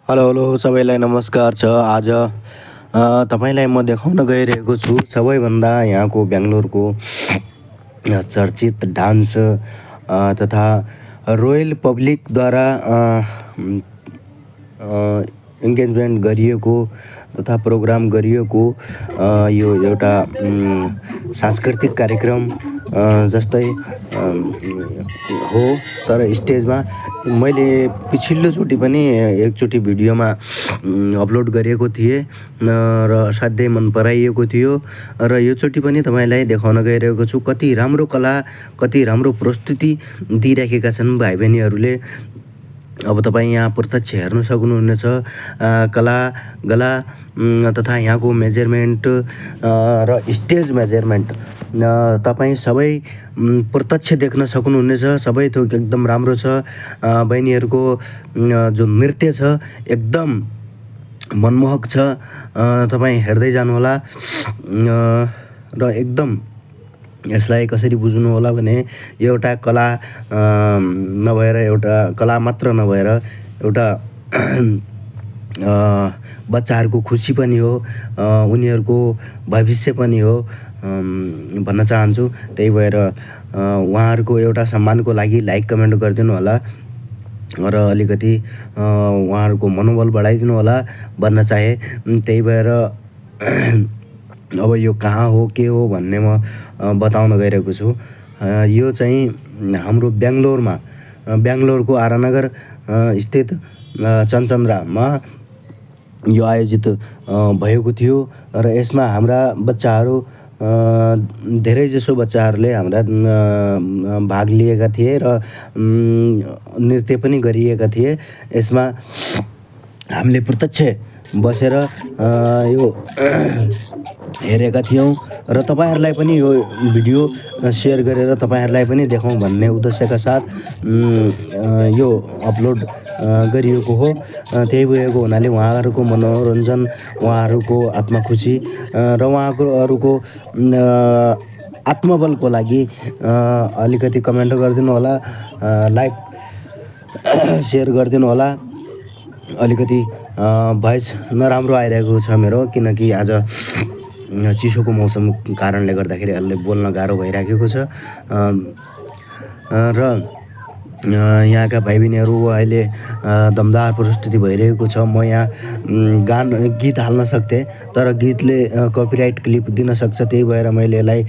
Hello hello सबैलाई नमस्कार छ। आज तपाईँलाई म देखाउन गइरहेको छु सबैभन्दा यहाँको बेङ्गलोरको चर्चित डान्स तथा रोयल पब्लिकद्वारा इङ्गेजमेन्ट गरिएको तथा प्रोग्राम गरिएको यो एउटा सांस्कृतिक कार्यक्रम जस्तै हो। तर स्टेजमा मैले पछिल्लोचोटि पनि एकचोटि भिडियोमा अपलोड गरेको थिएँ र असाध्यै मन पराइएको थियो र योचोटि पनि तपाईँलाई देखाउन गइरहेको छु। कति राम्रो कला, कति राम्रो प्रस्तुति दिइराखेका छन् भाइ बहिनीहरूले। अब तपाईँ यहाँ प्रत्यक्ष हेर्न सक्नुहुनेछ कला गला तथा यहाँको मेजरमेन्ट र स्टेज मेजरमेन्ट तपाईँ सबै प्रत्यक्ष देख्न सक्नुहुनेछ। सबै थोक एकदम राम्रो छ। बहिनीहरूको जो नृत्य छ एकदम मनमोहक छ। तपाईँ हेर्दै जानुहोला र एकदम यसलाई कसरी बुझ्नु होला भने यो एउटा कला नभएर, एउटा कला मात्र नभएर एउटा बच्चाहरूको खुसी पनि हो, उनीहरूको भविष्य पनि हो भन्न चाहन्छु। त्यही भएर उहाँहरूको एउटा सम्मानको लागि लाइक कमेन्ट गरिदिनु होला र अलिकति उहाँहरूको मनोबल बढाइदिनु होला भन्न चाहे। त्यही भएर अब यो कहाँ हो के हो भन्ने म बताउन गइरहेको छु। यो चाहिँ हाम्रो बेङ्गलोरको आरानगर स्थित चन्चन्द्रामा यो आयोजित भएको थियो र यसमा हाम्रा बच्चाहरू धेरैजसो बच्चाहरूले हाम्रा भाग लिएका थिए र नृत्य पनि गरिएका थिए। यसमा हामीले प्रत्यक्ष बसेर यो हेरेका थियौँ र तपाईँहरूलाई पनि यो भिडियो सेयर गरेर तपाईँहरूलाई पनि देखाउँ भन्ने उद्देश्यका साथ यो अपलोड गरिएको हो। त्यही भएको हुनाले उहाँहरूको मनोरञ्जन, उहाँहरूको आत्मखुसी र उहाँहरूको आत्मबलको लागि अलिकति कमेन्ट गरिदिनु होला, लाइक सेयर गरिदिनु होला। अलिकति भोइस नराम्रो आइरहेको छ मेरो, किनकि आज चिसोको मौसम कारणले गर्दाखेरि अलि बोल्न गाह्रो भइराखेको छ र यहाँका भाइ बहिनीहरू अहिले दमदार प्रस्तुति भइरहेको छ। म यहाँ गीत हाल्न सक्थेँ तर गीतले कपिराइट क्लिप दिन सक्छ। त्यही भएर मैले यसलाई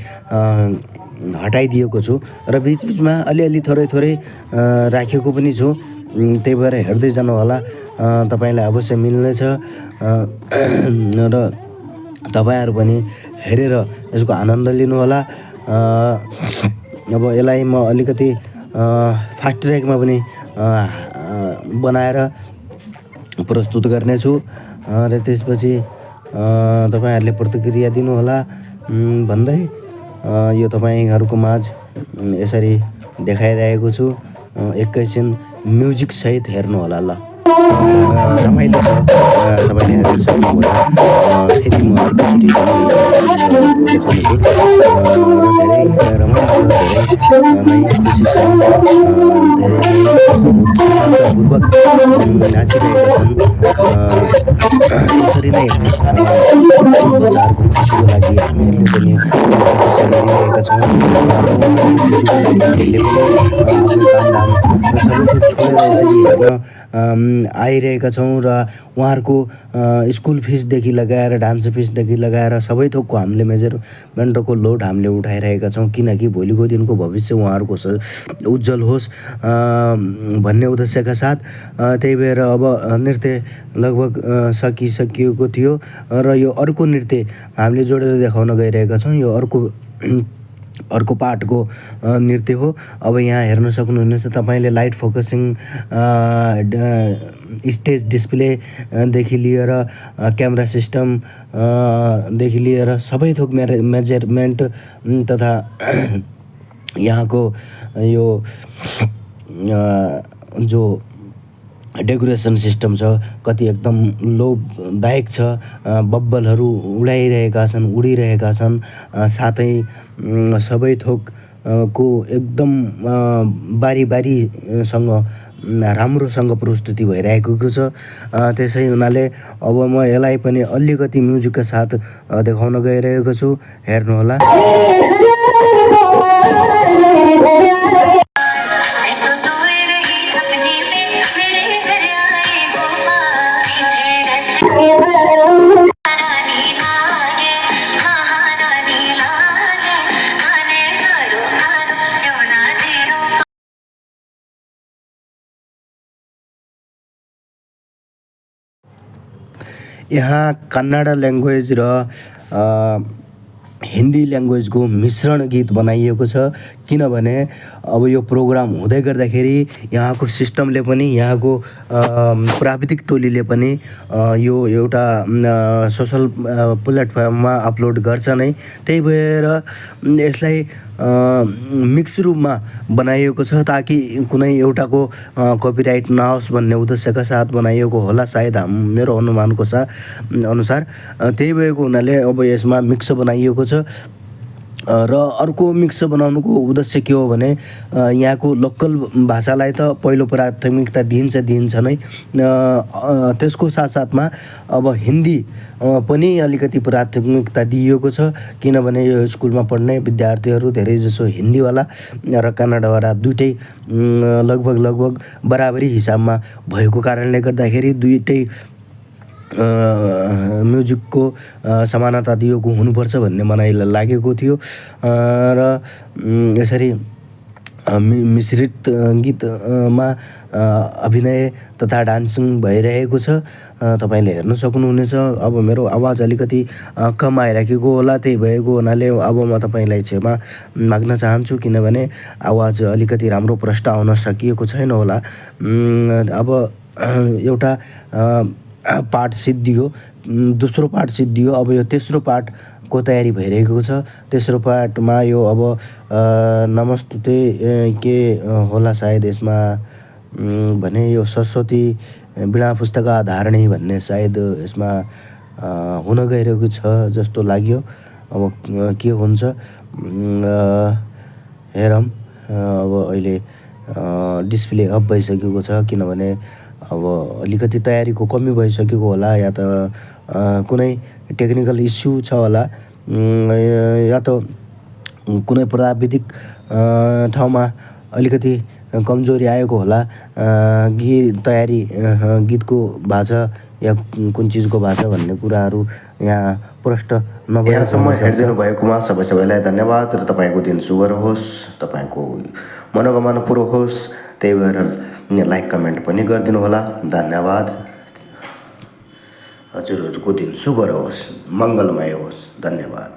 हटाइदिएको छु र बिचबिचमा अलिअलि थोरै राखेको पनि छु। त्यही भएर हेर्दै जानु होला, तपाईँलाई अवश्य मिल्नेछ र तपाईँहरू पनि हेरेर यसको आनन्द लिनुहोला। अब यसलाई म अलिकति फास्ट ट्र्याकमा पनि बनाएर प्रस्तुत गर्नेछु र त्यसपछि तपाईँहरूले प्रतिक्रिया दिनुहोला भन्दै यो तपाईँहरूको माझ यसरी देखाइरहेको छु। एकैछिन म्युजिकसहित हेर्नुहोला ल। रमाइलो छ, तपाईँले हेर्न सक्नुभयो। फेरि म अर्कोचोटि देखाउनेछु र धेरै रमाइलो छ, धेरै नै खुसी छ, धेरै उत्साहपूर्वक नाचिरहेका छन्। यसरी नै बच्चाहरूको खुसीको लागि हामीहरूले पनि तपस्या गरिरहेका छौँ। खुसीको लागि हामीले पनि आफ्नो कामधाम सबै थोक छोडेर यसरी हेर्न आइरहेका छौँ र उहाँहरूको स्कुल फिसदेखि लगाएर डान्स फिसदेखि लगाएर सबै थोकको हामीले मेजरमेन्टको लोड हामीले उठाइरहेका छौँ, किनकि भोलिको दिनको भविष्य उहाँहरूको उज्जवल होस् भन्ने उद्देश्यका साथ। त्यही भएर अब नृत्य लगभग सकिएको थियो र यो अर्को नृत्य हामीले जोडेर देखाउन गइरहेका छौँ। यो अर्को पार्टको नृत्य हो। अब यहाँ हेर्न सक्नुहुनेछ तपाईँले लाइट फोकसिङ, स्टेज डिस्प्लेदेखि लिएर क्यामेरा सिस्टमदेखि लिएर सबै थोक मेजरमेन्ट तथा यहाँको यो जो डेकोरेसन सिस्टम छ कति एकदम लोभदायक छ। बब्बलहरू उडिरहेका छन्। साथै सबै थोक को एकदम बारी बारीसँग राम्रोसँग प्रस्तुति भइरहेको छ। त्यसै हुनाले अब म यसलाई पनि अलिकति म्युजिकका साथ देखाउन गइरहेको छु, हेर्नुहोला। यहाँ कन्नड ल्याङ्ग्वेज र हिन्दी ल्याङ्ग्वेजको मिश्रण गीत बनाइएको छ, किनभने अब यो प्रोग्राम हुँदै गर्दाखेरि यहाँको सिस्टमले पनि, यहाँको प्राविधिक टोलीले पनि यो एउटा सोसल प्लेटफर्ममा अपलोड गर्छ नै। त्यही भएर यसलाई मिक्स रूपमा बनाइएको छ, ताकि कुनै एउटाको कपिराइट नहोस् भन्ने उद्देश्यका साथ बनाइएको होला सायद, मेरो अनुमानको अनुसार। त्यही भएको हुनाले अब यसमा मिक्स बनाइएको छ। र अर्को मिक्स बनाउनुको उद्देश्य के हो भने यहाँको लोकल भाषालाई त पहिलो प्राथमिकता दिन्छ नै, त्यसको साथसाथमा अब हिन्दी पनि अलिकति प्राथमिकता दिइएको छ, किनभने यो स्कुलमा पढ्ने विद्यार्थीहरू धेरैजसो हिन्दीवाला र कन्नडवाला दुइटै लगभग बराबरी हिसाबमा भएको कारणले गर्दाखेरि दुइटै म्युजिकको समानता दिएको हुनुपर्छ भन्ने मलाई लागेको थियो। र यसरी मिश्रित गीतमा अभिनय तथा डान्सिङ भइरहेको छ, तपाईँले हेर्न सक्नुहुनेछ। अब मेरो आवाज अलिकति कम आइराखेको होला, त्यही भएको हुनाले अब म तपाईँलाई क्षमा माग्न चाहन्छु, किनभने आवाज अलिकति राम्रो प्रष्ट आउन सकिएको छैन होला। अब एउटा पार्ट सिद्धियो, दोस्रो पार्ट सिद्धियो, अब यो तेस्रो पार्टको तयारी भइरहेको छ। तेस्रो पार्टमा यो अब नमस्तुते के होला सायद यसमा भने यो सरस्वती वीणा पुस्तका धारणी भन्ने सायद यसमा हुन गइरहेको छ जस्तो लाग्यो। अब के हुन्छ हेरौँ। अब अहिले डिस्प्ले अफ भइसकेको छ, किनभने अब अलिकति तयारीको कमी भइसकेको होला, या त कुनै टेक्निकल इस्यु छ होला, या त कुनै प्राविधिक ठाउँमा अलिकति कमजोरी आएको होला। तयारी गीतको भाषा या कुन चिजको भाषा भन्ने कुराहरू यहाँ प्रष्ट नभएर यहाँसम्म हेरिदिनु भएकोमा सबैलाई धन्यवाद र तपाईँको दिन शुभ रहोस्, तपाईँको मनोकामना पुरो होस्। त्यही भएर लाइक कमेन्ट पनि गरिदिनु होला। धन्यवाद। हजुरहरूको दिन शुभ रहोस्, मङ्गलमय होस्। धन्यवाद।